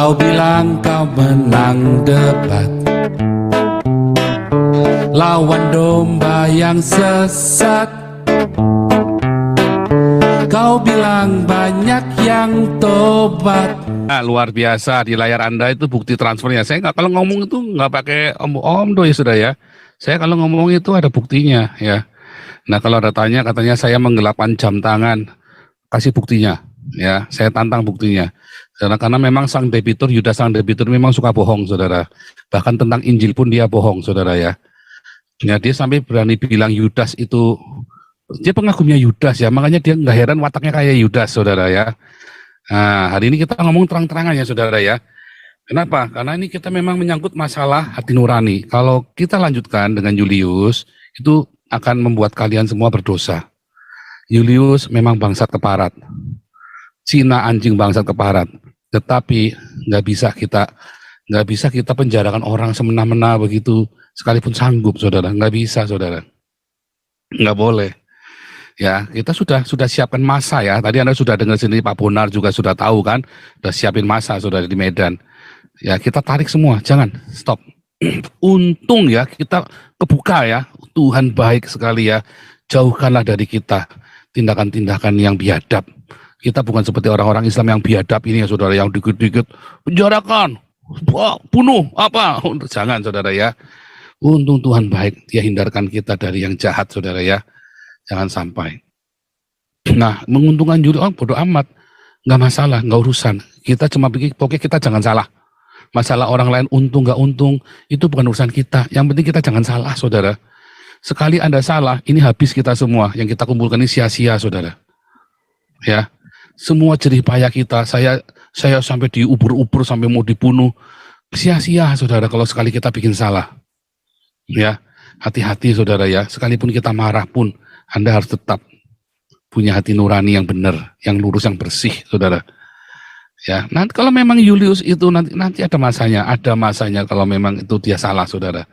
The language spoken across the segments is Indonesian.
Kau bilang kau menang debat, lawan domba yang sesat. Kau bilang banyak yang tobat. Nah, luar biasa di layar Anda itu bukti transfernya. Saya nggak, kalau ngomong itu nggak pakai om do ya sudah ya. Saya kalau ngomong itu ada buktinya ya. Nah, kalau ada tanya katanya saya menggelapkan jam tangan, kasih buktinya ya. Saya tantang buktinya. Karena memang sang debitur, Yudas sang debitur memang suka bohong, saudara. Bahkan tentang Injil pun dia bohong, saudara ya. Ya, dia sampai berani bilang Yudas itu, dia pengagumnya Yudas ya, makanya dia nggak heran wataknya kayak Yudas, saudara ya. Nah, hari ini kita ngomong terang-terangan ya, saudara ya. Kenapa? Karena ini kita memang menyangkut masalah hati nurani. Kalau kita lanjutkan dengan Julius, itu akan membuat kalian semua berdosa. Julius memang bangsat keparat. Cina anjing bangsat keparat. Tetapi nggak bisa kita penjarakan orang semena-mena begitu sekalipun sanggup, saudara. Nggak bisa, saudara. Nggak boleh. Ya, kita sudah siapkan masa ya. Tadi Anda sudah dengar sendiri, Pak Bonar juga sudah tahu kan, sudah siapin masa, saudara, di Medan. Ya, kita tarik semua, jangan stop. Untung ya kita kebuka ya. Tuhan baik sekali ya. Jauhkanlah dari kita tindakan-tindakan yang biadab. Kita bukan seperti orang-orang Islam yang biadab ini ya, saudara, yang dikit-dikit penjarakan, bunuh, apa. Jangan, saudara ya. Untung Tuhan baik, dia hindarkan kita dari yang jahat, saudara ya. Jangan sampai. Nah, menguntungkan juri, bodoh amat. Nggak masalah, nggak urusan. Kita cuma pikir, pokoknya kita jangan salah. Masalah orang lain untung nggak untung, itu bukan urusan kita. Yang penting kita jangan salah, saudara. Sekali Anda salah, ini habis kita semua. Yang kita kumpulkan ini sia-sia, saudara. Ya. Semua jerih payah kita, saya sampai diubur-ubur sampai mau dibunuh, sia-sia, saudara, kalau sekali kita bikin salah. Ya, hati-hati, saudara ya. Sekalipun kita marah pun, Anda harus tetap punya hati nurani yang benar, yang lurus, yang bersih, saudara. Ya, nanti kalau memang Julius itu nanti ada masanya kalau memang itu dia salah, saudara.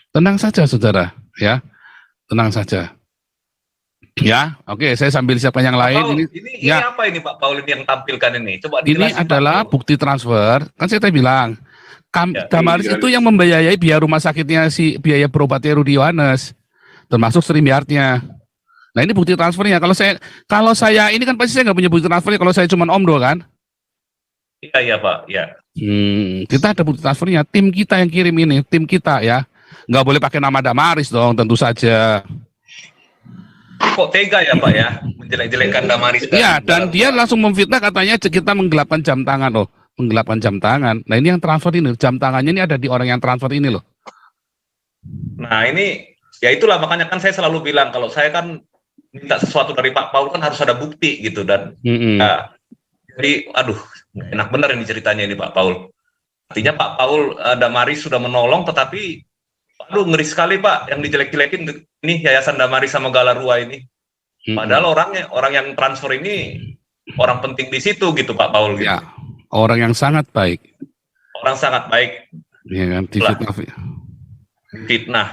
Tenang saja, saudara, ya, tenang saja. Ya, oke, saya sambil siapkan yang lain. Ini apa ini Pak Paul ini yang tampilkan ini? Coba ini adalah bukti transfer. Kan saya tadi bilang, Damaris itu yang membiayai biaya rumah sakitnya, biaya berobatnya Rudi Yohanes, termasuk streamyardnya. Nah, ini bukti transfernya. Kalau saya ini kan pasti saya nggak punya bukti transfernya kalau saya cuma omdo kan? Iya Pak, ya. Kita ada bukti transfernya. Tim kita yang kirim ini, tim kita ya. Nggak boleh pakai nama Damaris dong, tentu saja. Kok tega ya Pak ya, menjelek-jelekkan Damaris. Iya, dan dia langsung memfitnah katanya kita menggelapkan jam tangan loh. Menggelapkan jam tangan. Nah, ini yang transfer ini, jam tangannya ini ada di orang yang transfer ini loh. Nah, ini ya itulah makanya kan saya selalu bilang kalau saya kan minta sesuatu dari Pak Paul kan harus ada bukti gitu dan ya, jadi aduh enak benar ini ceritanya ini Pak Paul. Artinya Pak Paul Damaris sudah menolong tetapi aduh ngeri sekali Pak yang dijelek-jelekin ini Yayasan Damaris sama Galarua ini. Padahal orang yang transfer ini orang penting di situ gitu Pak Paul gitu. Ya, orang yang sangat baik. Orang sangat baik. Iya kan, fitnah.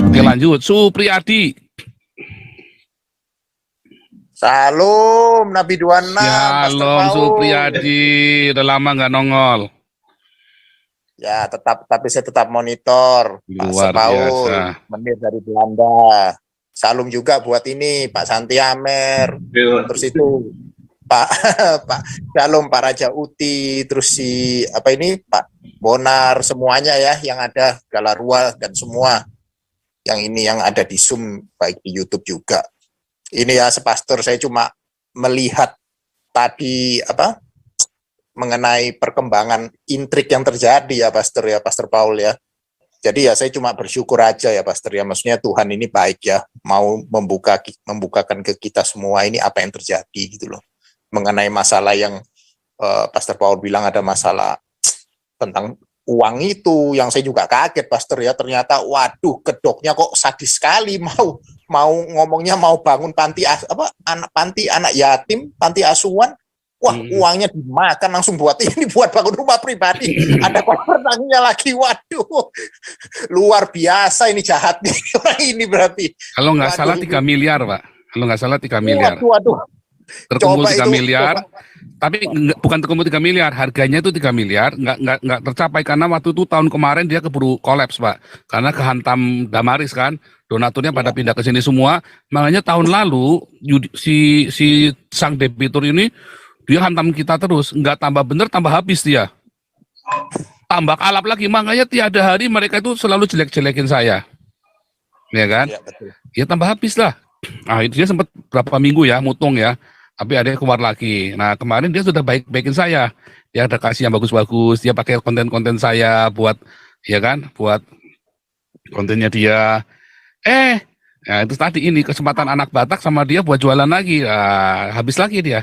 Oke, lanjut, Supriyadi. Salam Nabi 26. Shalom Supriyadi, udah lama nggak nongol. Ya, tapi saya tetap monitor. Luar Pak Paul, biasa. menir dari Belanda. Salam juga buat ini Pak Santi Amer. Terus itu Pak Shalom Pak Raja Uti, terus si Pak Bonar, semuanya ya yang ada Galarua dan semua yang ada di Zoom baik di YouTube juga. Ini ya sepastor saya cuma melihat tadi mengenai perkembangan intrik yang terjadi ya Pastor Paul ya. Jadi ya saya cuma bersyukur aja ya Pastor ya, maksudnya Tuhan ini baik ya, mau membukakan ke kita semua ini apa yang terjadi gitu loh. Mengenai masalah yang Pastor Paul bilang ada masalah tentang uang itu, yang saya juga kaget Pastor ya, ternyata waduh kedoknya kok sadis sekali, mau ngomongnya mau bangun panti anak yatim, panti asuhan. Wah, uangnya dimakan langsung buat bangun rumah pribadi. Ada komentarnya lagi, waduh, luar biasa ini jahatnya orang ini berarti. Kalau nggak salah 3 miliar, Pak. Kalau nggak salah 3 miliar. Waduh. terkumpul Coba 3 itu, miliar, coba. tapi bukan terkumpul 3 miliar, harganya itu 3 miliar, nggak tercapai karena waktu itu tahun kemarin dia keburu kolaps, Pak. Karena kehantam Damaris kan, donaturnya pada Ya, pindah ke sini semua. Makanya tahun lalu si sang debitur ini dia hantam kita terus, nggak tambah bener, tambah habis dia. Tambah kalap lagi, makanya tiada hari mereka itu selalu jelek-jelekin saya. Ya kan? ya betul. Ya tambah habis lah. Nah itu dia sempat berapa minggu ya mutung ya, tapi ada yang keluar lagi. Nah kemarin dia sudah baik-baikin saya, dia ada kasih yang bagus-bagus, dia pakai konten-konten saya buat, ya kan, buat kontennya dia. Nah itu tadi ini kesempatan anak Batak sama dia buat jualan lagi, habis lagi dia,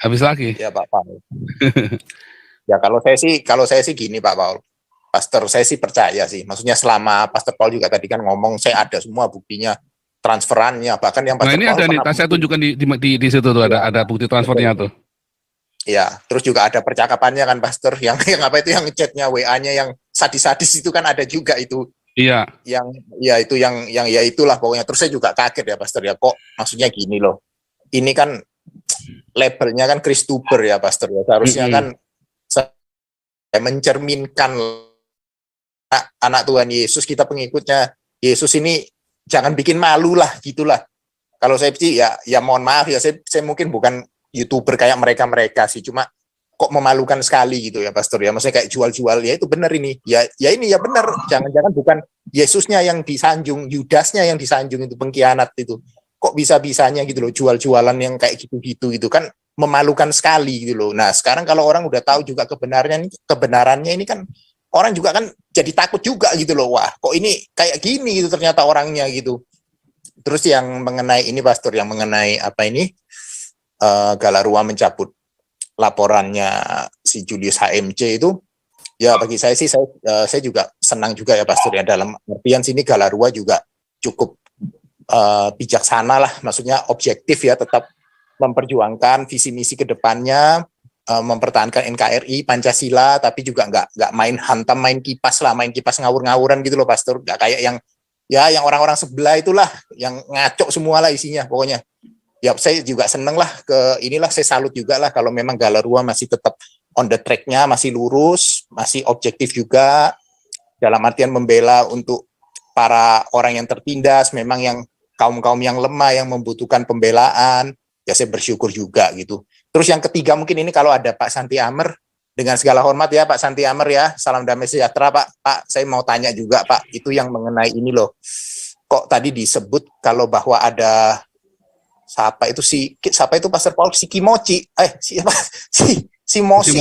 habis lagi. Ya Pak Paul. Ya kalau saya sih gini Pak Paul. Pastor saya sih percaya sih. Maksudnya selama Pastor Paul juga tadi kan ngomong, saya ada semua buktinya, transferannya, bahkan yang Nah Pastor ini Paul ada nih, pernah saya tunjukkan di situ tuh ya, ada bukti transfernya tuh. ya, terus juga ada percakapannya kan Pastor yang apa itu yang chatnya WA-nya yang sadis-sadis itu kan ada juga itu. Iya. Yang ya itu yang ya itulah pokoknya. Terus saya juga kaget ya Pastor ya, kok maksudnya gini loh. Ini kan labelnya kan Kristuber ya Pastor ya. Seharusnya kan saya mencerminkan anak Tuhan Yesus, kita pengikutnya Yesus ini jangan bikin malu lah gitulah. Kalau saya sih ya mohon maaf ya, saya mungkin bukan YouTuber kayak mereka sih, cuma kok memalukan sekali gitu ya Pastor ya. Maksudnya kayak jual-jual, ya itu benar ini. Ya ini ya benar. Jangan-jangan bukan Yesusnya yang disanjung, Yudasnya yang disanjung, itu pengkhianat itu. Kok bisa-bisanya gitu loh jual-jualan yang kayak gitu-gitu gitu kan memalukan sekali gitu loh. Nah, sekarang kalau orang udah tahu juga kebenarannya ini kan orang juga kan jadi takut juga gitu loh. Wah, kok ini kayak gini gitu ternyata orangnya gitu. Terus yang mengenai ini Pastor, yang mengenai apa ini Galarua mencabut laporannya si Julius HMC itu, ya bagi saya sih saya juga senang juga ya Pastor ya, dalam artian sini Galarua juga cukup bijaksana lah, maksudnya objektif ya, tetap memperjuangkan visi misi ke depannya, mempertahankan NKRI Pancasila, tapi juga nggak main hantam, main kipas ngawur-ngawuran gitu loh Pastor, nggak kayak yang orang-orang sebelah itulah yang ngaco semua lah isinya pokoknya. Ya saya juga seneng lah saya salut juga lah kalau memang Galarua masih tetap on the track-nya, masih lurus, masih objektif juga dalam artian membela untuk para orang yang tertindas, memang yang kaum-kaum yang lemah yang membutuhkan pembelaan. Ya saya bersyukur juga gitu. Terus yang ketiga mungkin ini kalau ada Pak Santi Amer, dengan segala hormat ya Pak Santi Amer ya, salam damai sejahtera Pak. Pak, saya mau tanya juga Pak, itu yang mengenai ini loh. Kok tadi disebut kalau bahwa ada siapa itu Pastor Paul, si Kimochi, si Mosi,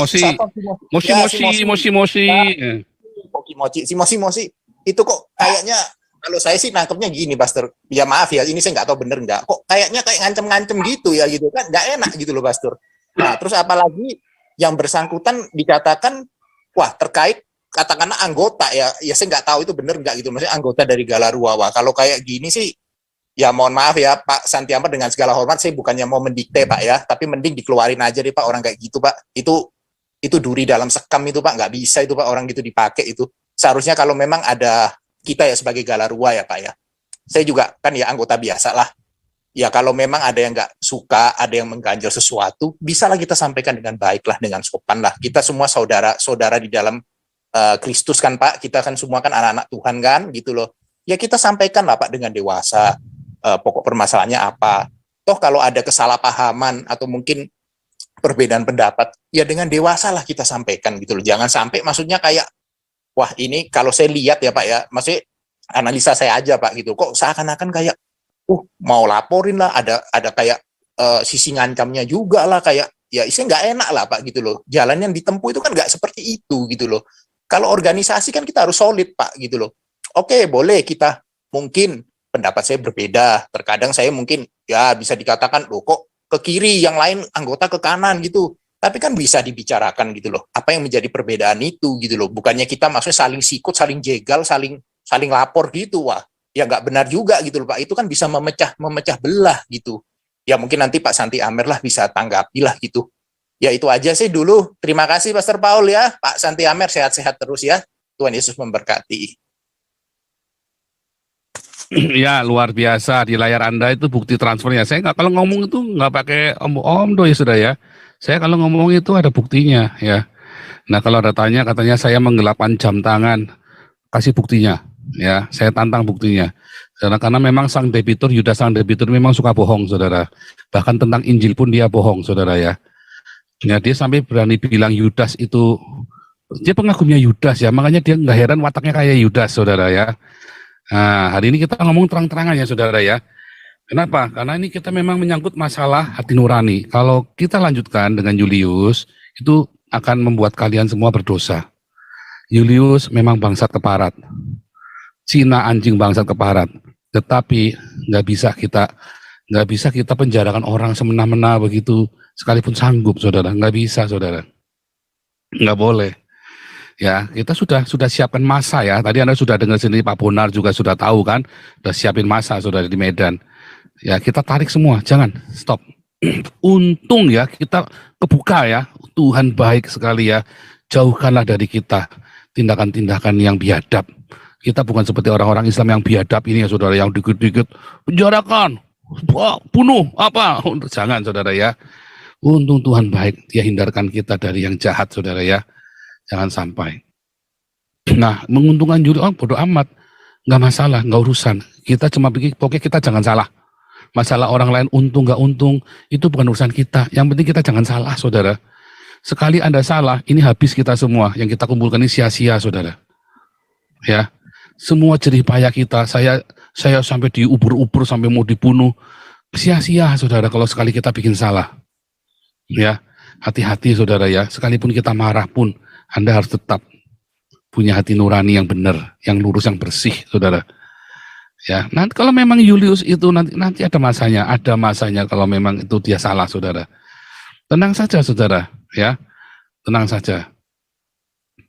Mosi, itu kok kayaknya kalau saya sih nangkepnya gini Pastor, ya maaf ya ini saya nggak tahu bener nggak, kok kayaknya kayak ngancem-ngancem gitu ya gitu kan, nggak enak gitu loh Pastor. Nah terus apalagi yang bersangkutan dikatakan wah terkait katakanlah anggota ya saya nggak tahu itu bener nggak gitu, maksudnya anggota dari Galarua. Wah kalau kayak gini sih ya mohon maaf ya Pak Santi Amer, dengan segala hormat saya bukannya mau mendikte Pak ya, tapi mending dikeluarin aja deh Pak orang kayak gitu Pak. Itu duri dalam sekam itu Pak, nggak bisa itu Pak orang gitu dipakai itu. Seharusnya kalau memang ada kita ya sebagai Galarua ya Pak ya, saya juga kan ya anggota biasa lah. Ya kalau memang ada yang nggak suka, ada yang mengganjal sesuatu, bisalah kita sampaikan dengan baik lah, dengan sopan lah. Kita semua saudara di dalam Kristus kan Pak, kita kan semua kan anak-anak Tuhan kan gitu loh. Ya kita sampaikan lah Pak dengan dewasa, pokok permasalahannya apa. Toh kalau ada kesalahpahaman atau mungkin perbedaan pendapat, ya dengan dewasa lah kita sampaikan gitu loh. Jangan sampai maksudnya kayak wah ini kalau saya lihat ya Pak ya, maksudnya analisa saya aja Pak gitu, kok seakan-akan kayak mau laporin lah, ada kayak sisi ngancamnya juga lah, kayak ya isinya nggak enak lah Pak gitu loh. Jalan yang ditempuh itu kan nggak seperti itu gitu loh. Kalau organisasi kan kita harus solid Pak gitu loh. Oke boleh kita mungkin pendapat saya berbeda, terkadang saya mungkin ya bisa dikatakan loh kok ke kiri, yang lain anggota ke kanan gitu. Tapi kan bisa dibicarakan gitu loh. Apa yang menjadi perbedaan itu gitu loh. Bukannya kita maksudnya saling sikut, saling jegal, saling lapor gitu. Wah, ya nggak benar juga gitu loh Pak. Itu kan bisa memecah belah gitu. Ya mungkin nanti Pak Santi Amer lah bisa tanggapi lah gitu. Ya itu aja sih dulu. Terima kasih Pastor Paul ya. Pak Santi Amer sehat-sehat terus ya. Tuhan Yesus memberkati. Ya, luar biasa di layar Anda itu bukti transfernya. Saya nggak kalau ngomong itu nggak pakai om do ya sudah ya. Saya kalau ngomong itu ada buktinya ya. Nah kalau ada tanya katanya saya menggelapkan jam tangan, kasih buktinya ya. Saya tantang buktinya. Karena memang sang debitur Yudas sang debitur memang suka bohong saudara. Bahkan tentang Injil pun dia bohong saudara ya. Ya dia sampai berani bilang Yudas itu dia pengagumnya Yudas ya. Makanya dia nggak heran wataknya kayak Yudas saudara ya. Nah, hari ini kita ngomong terang-terangan ya saudara ya. Kenapa? Karena ini kita memang menyangkut masalah hati nurani. Kalau kita lanjutkan dengan Julius, itu akan membuat kalian semua berdosa. Julius memang bangsat keparat. Cina anjing bangsat keparat. Tetapi nggak bisa kita penjarakan orang semena-mena begitu, sekalipun sanggup saudara. Nggak bisa saudara. Nggak boleh. Ya, kita sudah siapkan masa ya. Tadi Anda sudah dengar sini Pak Bonar juga sudah tahu kan, sudah siapin masa saudara di Medan. Ya, kita tarik semua, jangan stop. Untung ya kita kebuka ya. Tuhan baik sekali ya. Jauhkanlah dari kita tindakan-tindakan yang biadab. Kita bukan seperti orang-orang Islam yang biadab ini ya saudara, yang dikit-dikit penjarakan, bunuh apa. Jangan saudara ya. Untung Tuhan baik, Dia hindarkan kita dari yang jahat saudara ya. Jangan sampai. Nah, menguntungkan juri bodoh amat, nggak masalah, nggak urusan. Kita cuma pikir, pokoknya kita jangan salah. Masalah orang lain untung nggak untung itu bukan urusan kita. Yang penting kita jangan salah, saudara. Sekali Anda salah, ini habis kita semua. Yang kita kumpulkan ini sia-sia, saudara. Ya, semua jerih payah kita. Saya sampai diubur-ubur sampai mau dibunuh, sia-sia, saudara. Kalau sekali kita bikin salah, ya hati-hati, saudara ya. Sekalipun kita marah pun, Anda harus tetap punya hati nurani yang benar, yang lurus, yang bersih, saudara. Ya, nanti kalau memang Julius itu nanti ada masanya kalau memang itu dia salah, saudara. Tenang saja, saudara, ya, tenang saja.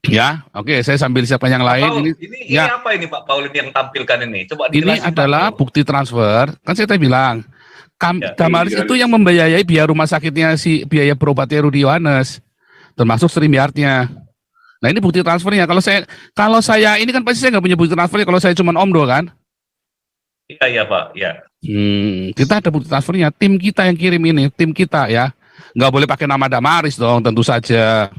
Ya, oke, saya sambil siapkan yang lain. Paul, ini apa ini Pak Paul ini yang tampilkan ini? Coba ini adalah bukti transfer. Kan saya tadi bilang, Damaris itu yang membiayai biaya rumah sakitnya biaya berobatnya Rudi Yohanes, termasuk StreamYard-nya. Nah ini bukti transfernya. Kalau saya ini kan pasti saya nggak punya bukti transfernya. Kalau saya cuma Om Do kan? Iya Pak. Ya. Kita ada bukti transfernya. Tim kita yang kirim ini, tim kita ya. Nggak boleh pakai nama Damaris dong, tentu saja.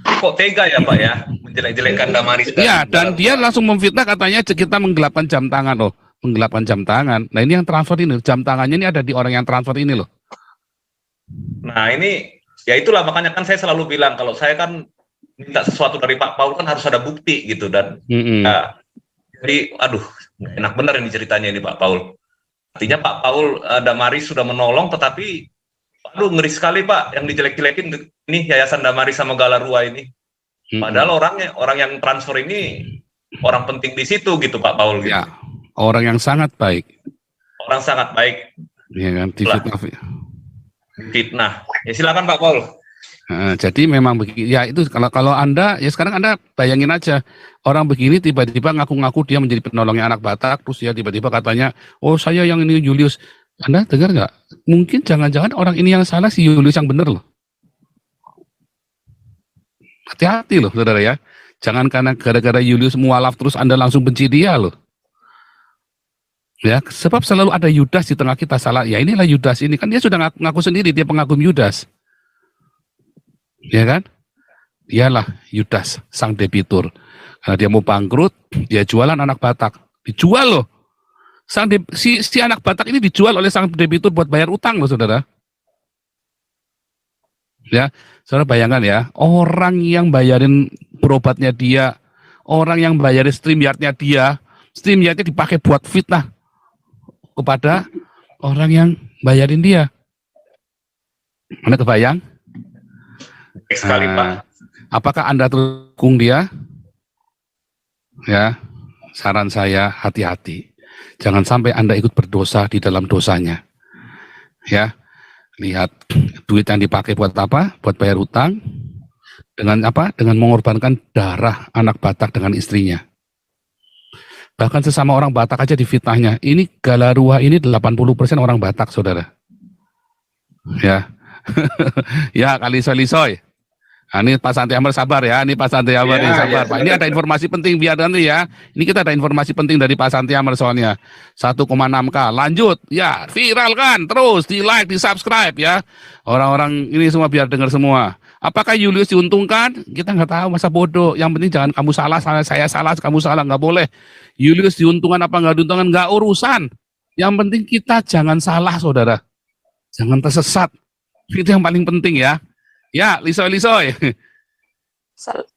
Kok tega ya Pak ya, menjelek-jelekkan Damaris? Iya, dan dia langsung memfitnah katanya kita menggelapkan jam tangan loh, menggelapkan jam tangan. Nah ini yang transfer ini, jam tangannya ini ada di orang yang transfer ini loh. Nah ini, ya itulah makanya kan saya selalu bilang kalau saya kan minta sesuatu dari Pak Paul kan harus ada bukti gitu dan ya, jadi aduh enak benar ini ceritanya ini Pak Paul. Artinya Pak Paul Damaris sudah menolong tetapi aduh ngeri sekali Pak yang dijelek-jelekin ini Yayasan Damaris sama Galarua ini. Padahal orang yang transfer ini orang penting di situ gitu Pak Paul gitu. Ya, orang yang sangat baik. Orang sangat baik. Iya kan, fitnah. Ya silakan Pak Paul. Nah, jadi memang begini ya itu kalau Anda ya sekarang Anda bayangin aja orang begini tiba-tiba ngaku-ngaku dia menjadi penolongnya anak Batak terus ya tiba-tiba katanya oh saya yang ini Julius. Anda dengar nggak? Mungkin jangan-jangan orang ini yang salah si Julius yang benar loh. Hati-hati loh saudara ya. Jangan karena gara-gara Julius mualaf terus Anda langsung benci dia loh. Ya, sebab selalu ada Yudas di tengah kita salah. Ya inilah Yudas ini kan dia sudah ngaku sendiri dia pengagum Yudas. Ya kan? Dialah Yudas sang debitur. Karena dia mau bangkrut, dia jualan anak Batak. Dijual loh. Si anak Batak ini dijual oleh sang debitur buat bayar utang loh saudara. Ya, saudara bayangkan ya, orang yang bayarin berobatnya dia, orang yang bayarin StreamYard-nya dia, StreamYard-nya dipakai buat fitnah kepada orang yang bayarin dia. Anda kebayang? Sekali Pak. Apakah Anda dukung dia? Ya, saran saya hati-hati. Jangan sampai Anda ikut berdosa di dalam dosanya. Ya, lihat duit yang dipakai buat apa? Buat bayar utang. Dengan apa? Dengan mengorbankan darah anak Batak dengan istrinya. Bahkan sesama orang Batak aja difitnahnya. Ini Galarua ini 80% orang Batak, saudara. Ya, ya kali lisoy. Nah, ini Pak Santi Amar sabar ya, ini Pak Santi Amar nih sabar. Pak, ini ada informasi penting biar nanti ya. Ini kita ada informasi penting dari Pak Santi Amar soalnya. 1,6K. Lanjut, ya viral kan, terus di like, di subscribe ya. Orang-orang ini semua biar dengar semua. Apakah Julius diuntungkan? Kita nggak tahu, masa bodoh. Yang penting jangan kamu salah, saya salah, kamu salah, nggak boleh. Julius diuntungkan apa nggak diuntungkan nggak urusan. Yang penting kita jangan salah, saudara. Jangan tersesat. Itu yang paling penting ya. Ya, lisoy. Sal-